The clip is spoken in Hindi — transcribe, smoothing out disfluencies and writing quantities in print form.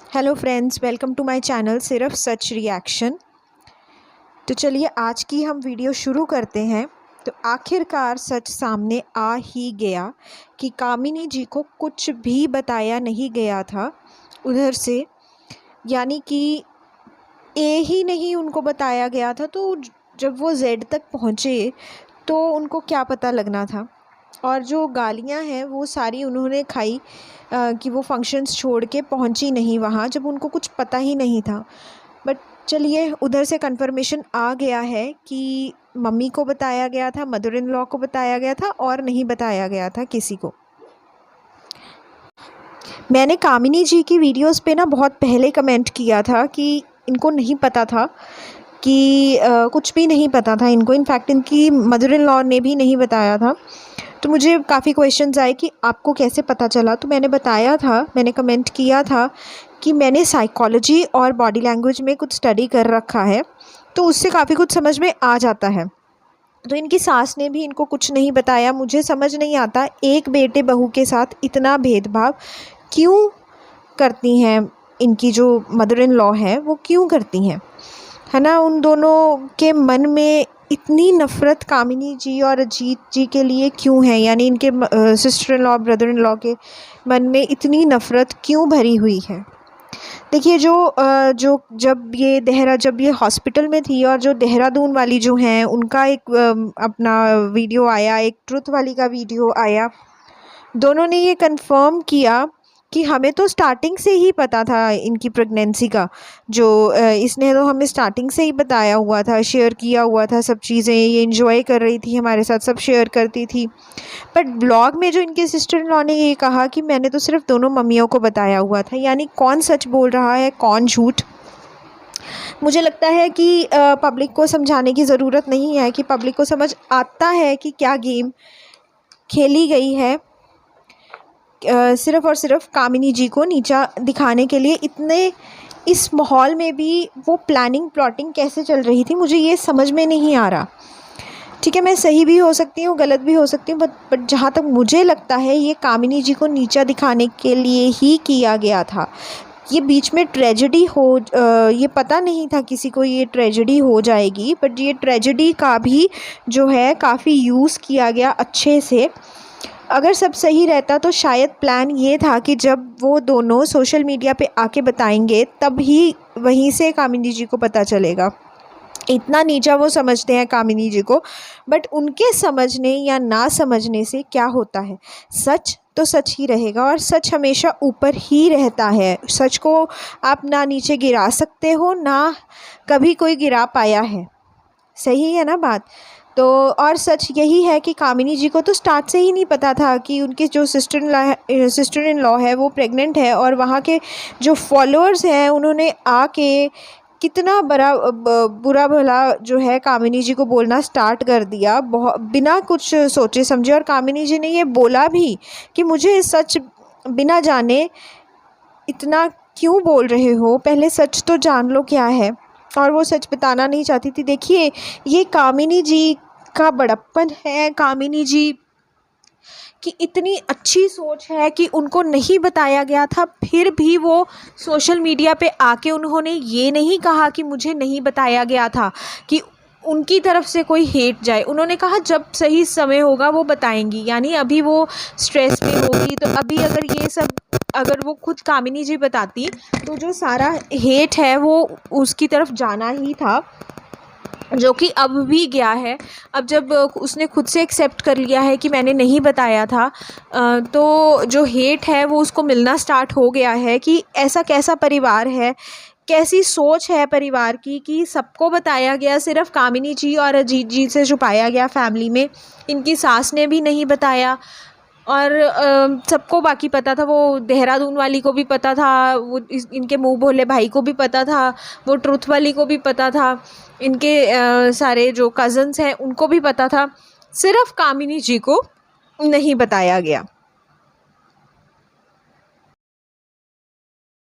Hello friends, welcome to my channel सिर्फ सच रिएक्शन। तो चलिए आज की हम वीडियो शुरू करते हैं। तो आखिरकार सच सामने आ ही गया कि कामिनी जी को कुछ भी बताया नहीं गया था उधर से, यानी कि ए ही नहीं उनको बताया गया था। तो जब वो जेड तक पहुँचे तो उनको क्या पता लगना था। और जो गालियाँ हैं वो सारी उन्होंने खाई कि वो फंक्शंस छोड़ के पहुंची नहीं वहाँ, जब उनको कुछ पता ही नहीं था। बट चलिए, उधर से कंफर्मेशन आ गया है कि मम्मी को बताया गया था, मदर इन लॉ को बताया गया था और नहीं बताया गया था किसी को। मैंने कामिनी जी की वीडियोस पे ना बहुत पहले कमेंट किया था कि इनको नहीं पता था कि कुछ भी नहीं पता था इनको। इनफैक्ट इनकी मदर इन लॉ ने भी नहीं बताया था। तो मुझे काफ़ी क्वेश्चंस आए कि आपको कैसे पता चला। तो मैंने बताया था, मैंने कमेंट किया था कि मैंने साइकोलॉजी और बॉडी लैंग्वेज में कुछ स्टडी कर रखा है, तो उससे काफ़ी कुछ समझ में आ जाता है। तो इनकी सास ने भी इनको कुछ नहीं बताया। मुझे समझ नहीं आता एक बेटे बहू के साथ इतना भेदभाव क्यों करती हैं इनकी जो मदर इन लॉ है, वो क्यों करती हैं, है ना। उन दोनों के मन में इतनी नफ़रत कामिनी जी और अजीत जी के लिए क्यों है, यानी इनके sister in law brother in law के मन में इतनी नफ़रत क्यों भरी हुई है। देखिए, जब ये हॉस्पिटल में थी और जो देहरादून वाली जो हैं उनका एक अपना वीडियो आया, एक ट्रुथ वाली का वीडियो आया, दोनों ने ये कंफर्म किया कि हमें तो स्टार्टिंग से ही पता था इनकी प्रेगनेंसी का। इसने तो हमें स्टार्टिंग से ही बताया हुआ था, शेयर किया हुआ था सब चीज़ें। ये एंजॉय कर रही थी हमारे साथ, सब शेयर करती थी। बट ब्लॉग में जो इनके सिस्टर इन लॉ ने ये कहा कि मैंने तो सिर्फ दोनों मम्मियों को बताया हुआ था, यानी कौन सच बोल रहा है कौन झूठ। मुझे लगता है कि पब्लिक को समझाने की ज़रूरत नहीं है, कि पब्लिक को समझ आता है कि क्या गेम खेली गई है। सिर्फ़ और सिर्फ कामिनी जी को नीचा दिखाने के लिए। इतने इस माहौल में भी वो प्लानिंग प्लॉटिंग कैसे चल रही थी, मुझे ये समझ में नहीं आ रहा। ठीक है, मैं सही भी हो सकती हूँ, गलत भी हो सकती हूँ, बट जहाँ तक मुझे लगता है ये कामिनी जी को नीचा दिखाने के लिए ही किया गया था। ये बीच में ट्रेजेडी ये पता नहीं था किसी को ये ट्रेजेडी हो जाएगी, बट ये ट्रेजेडी का भी जो है काफ़ी यूज़ किया गया अच्छे से। अगर सब सही रहता तो शायद प्लान ये था कि जब वो दोनों सोशल मीडिया पे आके बताएंगे तब ही वहीं से कामिनी जी को पता चलेगा। इतना नीचा वो समझते हैं कामिनी जी को, बट उनके समझने या ना समझने से क्या होता है, सच तो सच ही रहेगा और सच हमेशा ऊपर ही रहता है। सच को आप ना नीचे गिरा सकते हो, ना कभी कोई गिरा पाया है। सही है ना बात। तो और सच यही है कि कामिनी जी को तो स्टार्ट से ही नहीं पता था कि उनकी जो सिस्टर इन लॉ है वो प्रेग्नेंट है। और वहाँ के जो फॉलोअर्स हैं उन्होंने आके कितना बुरा भला जो है कामिनी जी को बोलना स्टार्ट कर दिया, बहुत बिना कुछ सोचे समझे। और कामिनी जी ने ये बोला भी कि मुझे सच बिना जाने इतना क्यों बोल रहे हो, पहले सच तो जान लो क्या है। और वो सच बताना नहीं चाहती थी। देखिए, ये कामिनी जी का बड़प्पन है, कामिनी जी की इतनी अच्छी सोच है कि उनको नहीं बताया गया था, फिर भी वो सोशल मीडिया पे आके उन्होंने ये नहीं कहा कि मुझे नहीं बताया गया था, कि उनकी तरफ से कोई हेट जाए। उन्होंने कहा जब सही समय होगा वो बताएंगी, यानी अभी वो स्ट्रेस में होगी। तो अभी अगर वो खुद कामिनी जी बताती तो जो सारा हेट है वो उसकी तरफ जाना ही था, जो कि अब भी गया है। अब जब उसने खुद से एक्सेप्ट कर लिया है कि मैंने नहीं बताया था, तो जो हेट है वो उसको मिलना स्टार्ट हो गया है कि ऐसा कैसा परिवार है, कैसी सोच है परिवार की कि सबको बताया गया, सिर्फ कामिनी जी और अजीत जी से छुपाया गया फैमिली में। इनकी सास ने भी नहीं बताया और सबको बाकी पता था। वो देहरादून वाली को भी पता था, वो इनके मुंह भोले भाई को भी पता था, वो ट्रुथ वाली को भी पता था, इनके सारे जो कज़न्स हैं उनको भी पता था। सिर्फ कामिनी जी को नहीं बताया गया।